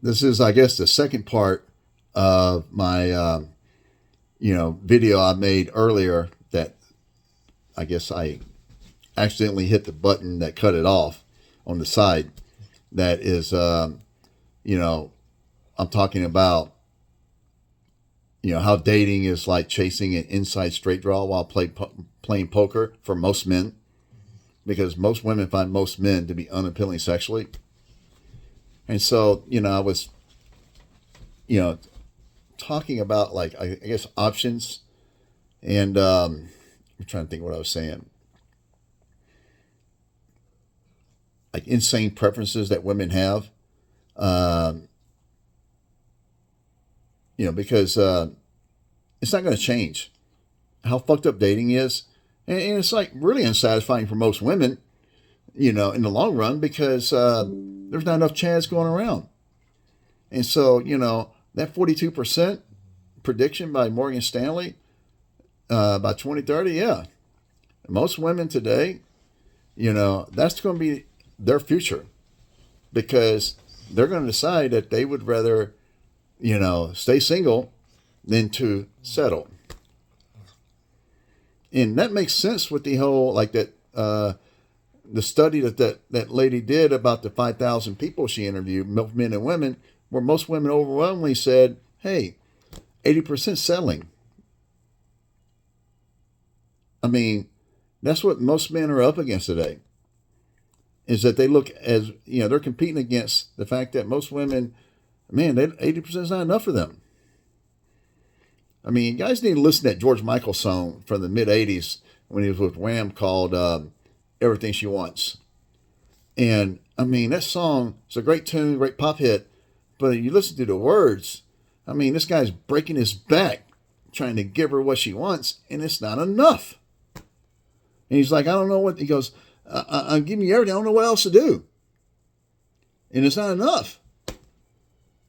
this is, I guess, the second part of my, video I made earlier that I guess I accidentally hit the button that cut it off on the side. That is, I'm talking about, how dating is like chasing an inside straight draw while playing poker for most men, because most women find most men to be unappealing sexually. And so, I was, talking about, like, I guess options, and I'm trying to think what I was saying. Like insane preferences that women have, because it's not going to change how fucked up dating is. And it's like really unsatisfying for most women, in the long run, because there's not enough Chads going around. And so, that 42% prediction by Morgan Stanley by 2030, yeah. Most women today, that's going to be their future, because they're going to decide that they would rather, stay single than to settle. And that makes sense with the whole, like that, the study that lady did about the 5,000 people she interviewed, men and women, where most women overwhelmingly said, hey, 80% settling. I mean, that's what most men are up against today, is that they look as, they're competing against the fact that most women, man, 80% is not enough for them. I mean, you guys need to listen to that George Michael song from the mid-'80s when he was with Wham called Everything She Wants. And, I mean, that song is a great tune, great pop hit, but you listen to the words, I mean, this guy's breaking his back trying to give her what she wants, and it's not enough. And he's like, I don't know what, he goes, I'm giving you everything, I don't know what else to do. And it's not enough.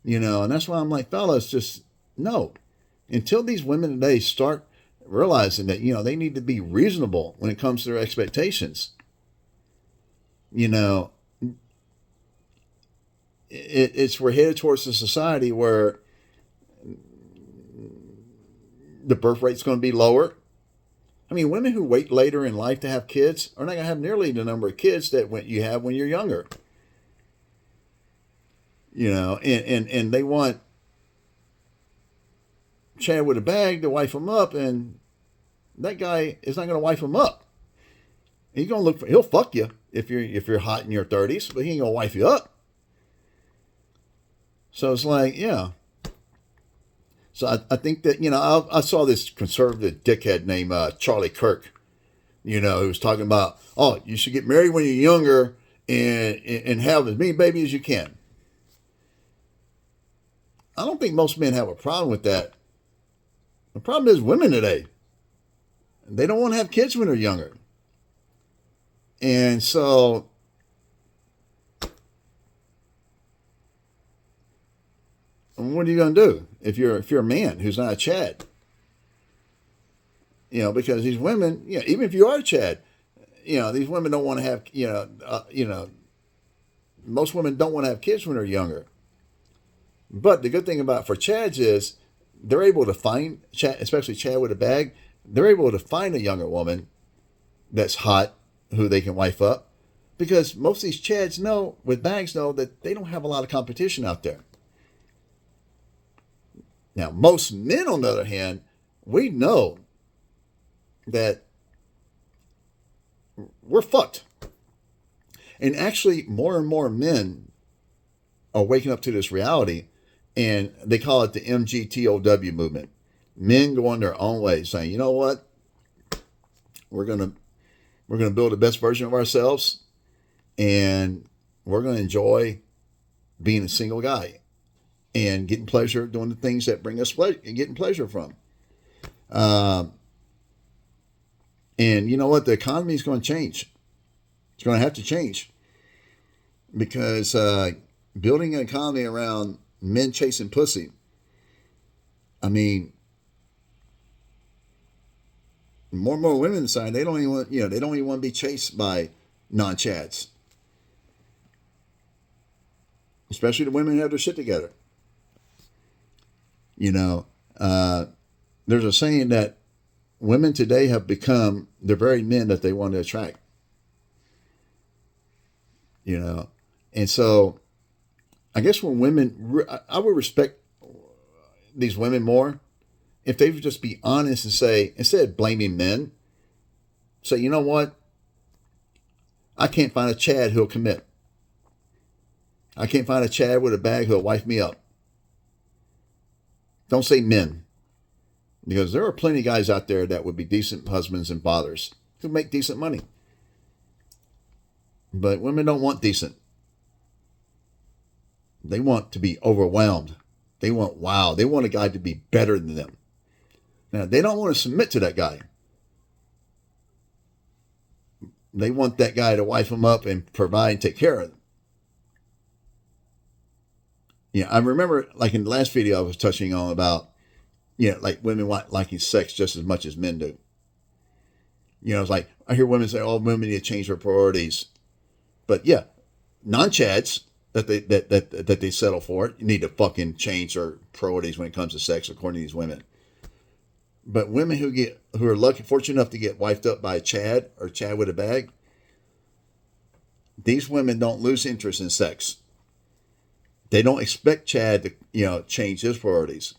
And that's why I'm like, fellas, just no. Until these women today start realizing that, they need to be reasonable when it comes to their expectations. We're headed towards a society where the birth rate's going to be lower. I mean, women who wait later in life to have kids are not going to have nearly the number of kids that you have when you're younger. And they want Chad with a bag to wife them up, and that guy is not going to wife them up. He's going to he'll fuck you if you're hot in your 30s, but he ain't going to wife you up. So it's like, yeah. So I think that, I saw this conservative dickhead named Charlie Kirk, who was talking about, oh, you should get married when you're younger and have as many babies as you can. I don't think most men have a problem with that. The problem is women today. They don't want to have kids when they're younger. And so what are you going to do if you're a man who's not a Chad? Because these women, even if you are a Chad, these women don't want to have, most women don't want to have kids when they're younger. But the good thing for Chads is they're able to find, especially Chad with a bag, they're able to find a younger woman that's hot who they can wife up, because most of these Chads with bags know that they don't have a lot of competition out there. Now, most men, on the other hand, we know that we're fucked. And actually, more and more men are waking up to this reality, and they call it the MGTOW movement. Men going their own way, saying, you know what? We're gonna build the best version of ourselves, and we're gonna enjoy being a single guy and getting pleasure doing the things that bring us pleasure and getting pleasure from. And you know what? The economy is going to change. It's going to have to change, because building an economy around men chasing pussy, I mean, more and more women decide they don't even want, they don't even want to be chased by non-Chads. especially the women who have their shit together. You know, there's a saying that women today have become the very men that they want to attract. You know, and so I guess when women, I would respect these women more if they would just be honest and say, instead of blaming men, say, you know what? I can't find a Chad who'll commit. I can't find a Chad with a bag who'll wife me up. Don't say men. Because there are plenty of guys out there that would be decent husbands and fathers who make decent money. But women don't want decent. They want to be overwhelmed. They want wow. They want a guy to be better than them. Now, they don't want to submit to that guy. They want that guy to wife them up and provide and take care of them. Yeah, I remember, like in the last video I was touching on about, like women liking sex just as much as men do. It's like, I hear women say, oh, women need to change their priorities. But yeah, non-chads that they settle for need to fucking change their priorities when it comes to sex, according to these women. But women who are fortunate enough to get wifed up by a Chad or Chad with a bag, these women don't lose interest in sex. They don't expect Chad to, change his priorities.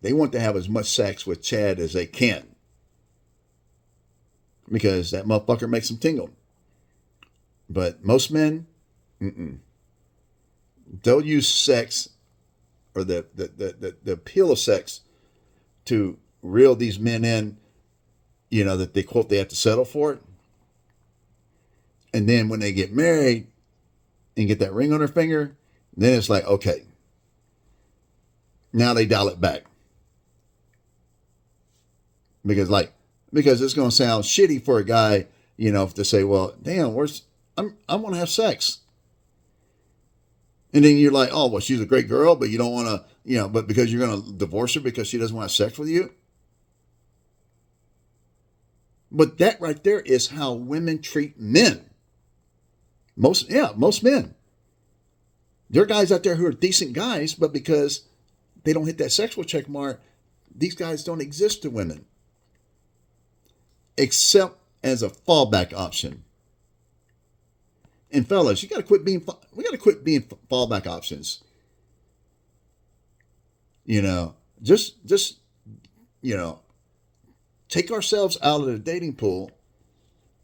They want to have as much sex with Chad as they can. Because that motherfucker makes them tingle. But most men, they'll use sex or the appeal of sex to reel these men in, that they quote they have to settle for it. And then when they get married and get that ring on their finger, then it's like, okay, now they dial it back. Because it's going to sound shitty for a guy, to say, well, damn, I want to have sex. And then you're like, oh, well, she's a great girl, but you don't want to, but because you're going to divorce her because she doesn't want to have sex with you. But that right there is how women treat men. Most men. There are guys out there who are decent guys, but because they don't hit that sexual check mark, these guys don't exist to women. Except as a fallback option. And fellas, we got to quit being fallback options. Just take ourselves out of the dating pool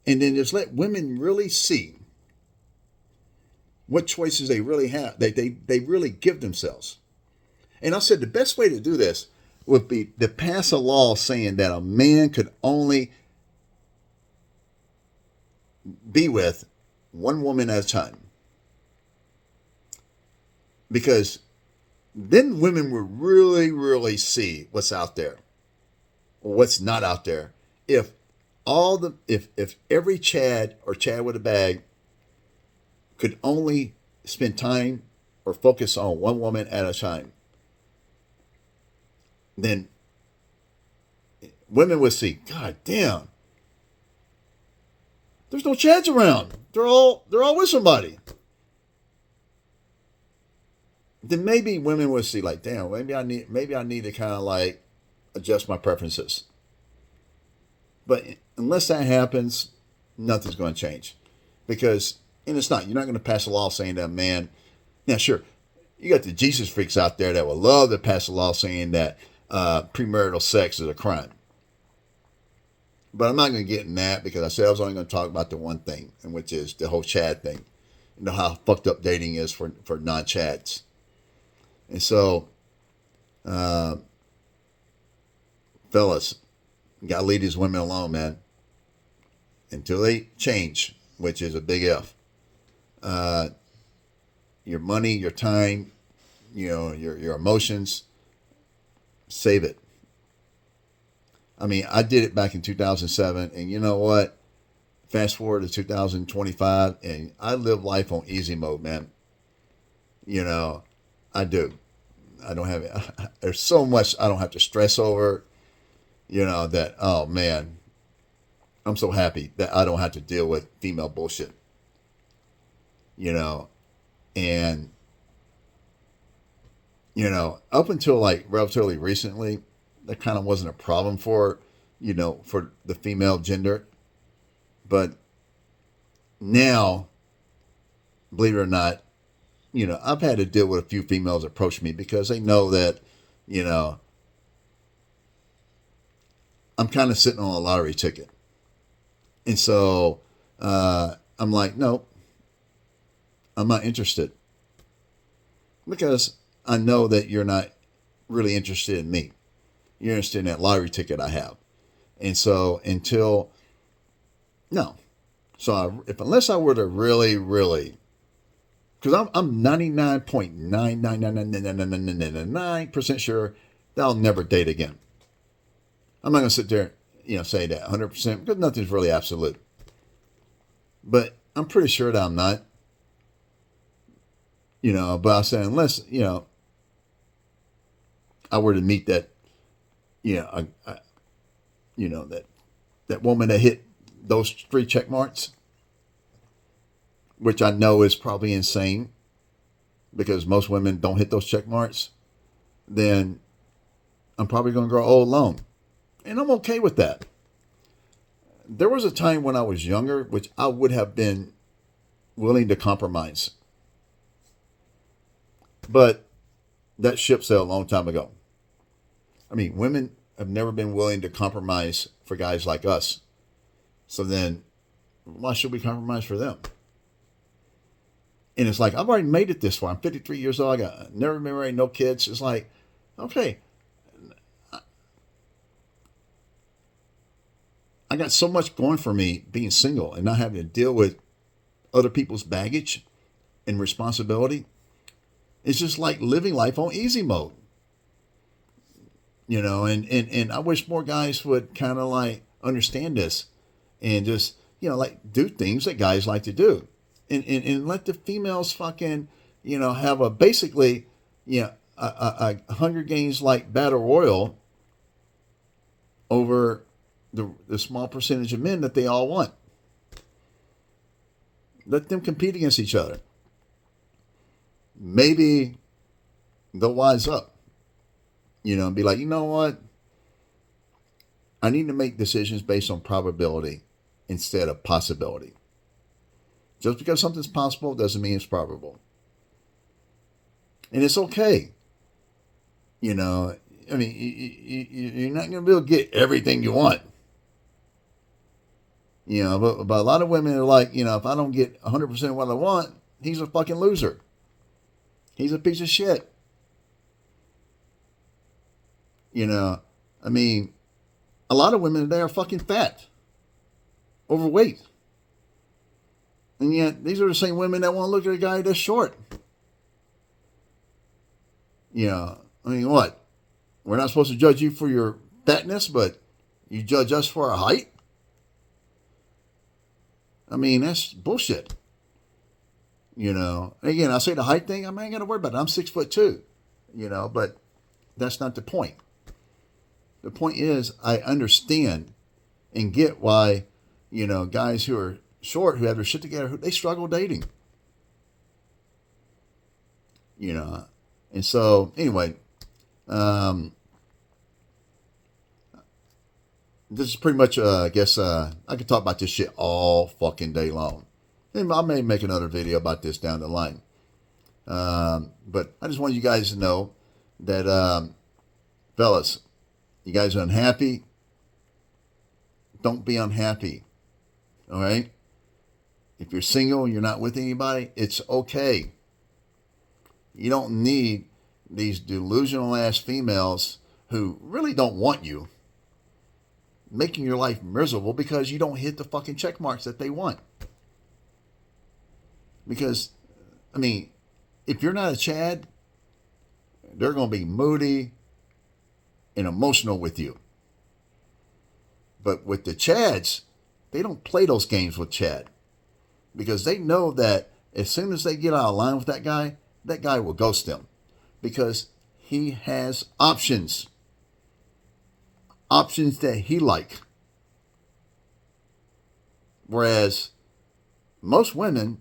and then just let women really see what choices they really have. They really give themselves. And I said the best way to do this would be to pass a law saying that a man could only be with one woman at a time. Because then women will really, really see what's out there or what's not out there. If every Chad or Chad with a bag could only spend time or focus on one woman at a time, then women would see, God damn, there's no Chads around. They're all with somebody. Then maybe women would see, like, damn, maybe I need to kind of like adjust my preferences. But unless that happens, nothing's going to change. Because, and it's not, you're not going to pass a law saying that, man, now sure, you got the Jesus freaks out there that would love to pass a law saying that premarital sex is a crime. But I'm not going to get in that because I said I was only going to talk about the one thing, and which is the whole Chad thing. You know how fucked up dating is for non-Chads. And so, fellas, you got to leave these women alone, man. Until they change, which is a big F. Your money, your time, your emotions, save it. I mean, I did it back in 2007, and you know what? Fast forward to 2025, and I live life on easy mode, man. I do. I don't have, there's so much I don't have to stress over, that, oh man, I'm so happy that I don't have to deal with female bullshit, and Up until like relatively recently, that kind of wasn't a problem for the female gender. But now, believe it or not, I've had to deal with a few females approach me because they know that, you know, I'm kind of sitting on a lottery ticket. And so I'm like, no, I'm not interested because I know that you're not really interested in me. You're interested in that lottery ticket I have. And so no. So if unless I were to really, really, because I'm 99.9999999% sure that I'll never date again. I'm not going to sit there, say that 100% because nothing's really absolute. But I'm pretty sure that I'm not. But I said unless I were to meet that, that woman that hit those 3 check marks, which I know is probably insane because most women don't hit those check marks, then I'm probably going to grow old alone. And I'm okay with that. There was a time when I was younger, which I would have been willing to compromise. But that ship sailed a long time ago. I mean, women have never been willing to compromise for guys like us. So then, why should we compromise for them? And it's like, I've already made it this far. I'm 53 years old. I never been married, no kids. It's like, okay. I got so much going for me being single and not having to deal with other people's baggage and responsibility. It's just like living life on easy mode. And I wish more guys would kind of like understand this and just, like do things that guys like to do. And let the females fucking, have a basically, a Hunger Games like battle royal over the small percentage of men that they all want. Let them compete against each other. Maybe they'll wise up, and be like, you know what? I need to make decisions based on probability instead of possibility. Just because something's possible doesn't mean it's probable. And it's okay. I mean, you're not going to be able to get everything you want. But a lot of women are like, if I don't get 100% of what I want, he's a fucking loser. He's a piece of shit. I mean, a lot of women today are fucking fat, overweight. And yet, these are the same women that want to look at a guy that's short. I mean, what? We're not supposed to judge you for your fatness, but you judge us for our height? I mean, that's bullshit. Again, I say the height thing, I ain't got to worry about it. I'm 6'2", but that's not the point. The point is, I understand and get why, guys who are short, who have their shit together, they struggle dating. And so, anyway, this is pretty much, I guess, I could talk about this shit all fucking day long. And I may make another video about this down the line. But I just want you guys to know that, fellas, you guys are unhappy. Don't be unhappy. All right? If you're single and you're not with anybody, it's okay. You don't need these delusional ass females who really don't want you making your life miserable because you don't hit the fucking check marks that they want. Because, I mean, if you're not a Chad, they're going to be moody and emotional with you. But with the Chads, they don't play those games with Chad. Because they know that as soon as they get out of line with that guy will ghost them. Because he has options. Options that he like. Whereas most women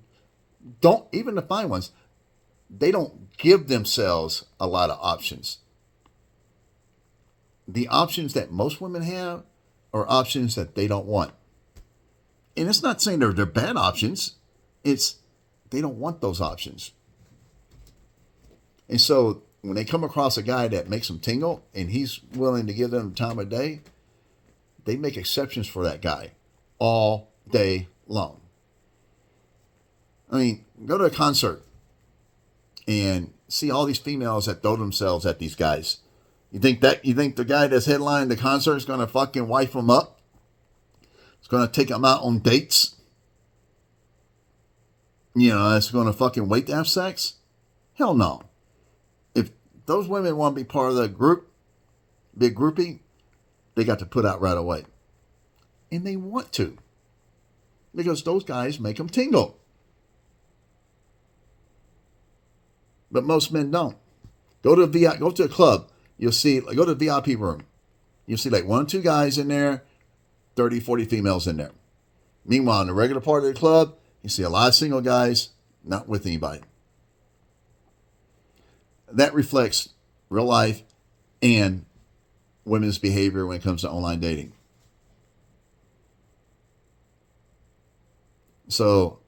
don't, even the fine ones, they don't give themselves a lot of options. The options that most women have are options that they don't want. And it's not saying they're bad options. It's they don't want those options. And so when they come across a guy that makes them tingle and he's willing to give them the time of day, they make exceptions for that guy all day long. I mean, go to a concert and see all these females that throw themselves at these guys. You think the guy that's headlining the concert is going to fucking wife them up? It's going to take them out on dates? It's going to fucking wait to have sex? Hell no. If those women want to be part of the group, big groupie, they got to put out right away. And they want to. Because those guys make them tingle. But most men don't. Go to a club. You'll see, go to the VIP room. You'll see like 1 or 2 guys in there, 30, 40 females in there. Meanwhile, in the regular part of the club, you see a lot of single guys not with anybody. That reflects real life and women's behavior when it comes to online dating. So,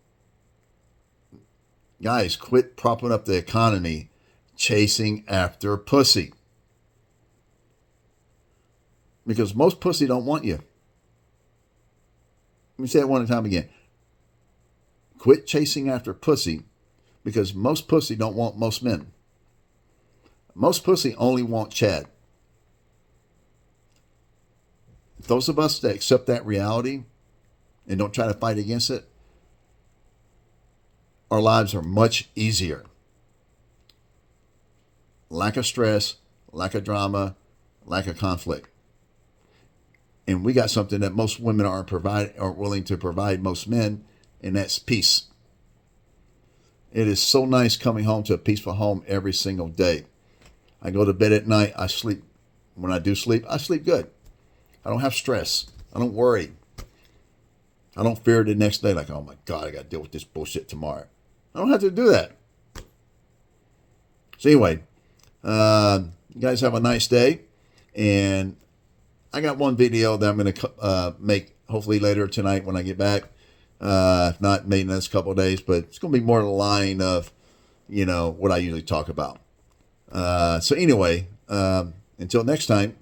guys, quit propping up the economy chasing after pussy. Because most pussy don't want you. Let me say it one time again. Quit chasing after pussy because most pussy don't want most men. Most pussy only want Chad. Those of us that accept that reality and don't try to fight against it, our lives are much easier. Lack of stress, lack of drama, lack of conflict. And we got something that most women aren't willing to provide most men, and that's peace. It is so nice coming home to a peaceful home every single day. I go to bed at night, I sleep. When I do sleep, I sleep good. I don't have stress. I don't worry. I don't fear the next day like, oh my God, I got to deal with this bullshit tomorrow. I don't have to do that. So anyway, you guys have a nice day. And I got one video that I'm going to make hopefully later tonight when I get back. If not, maybe in the next couple of days. But it's going to be more in the line of, what I usually talk about. So anyway, until next time,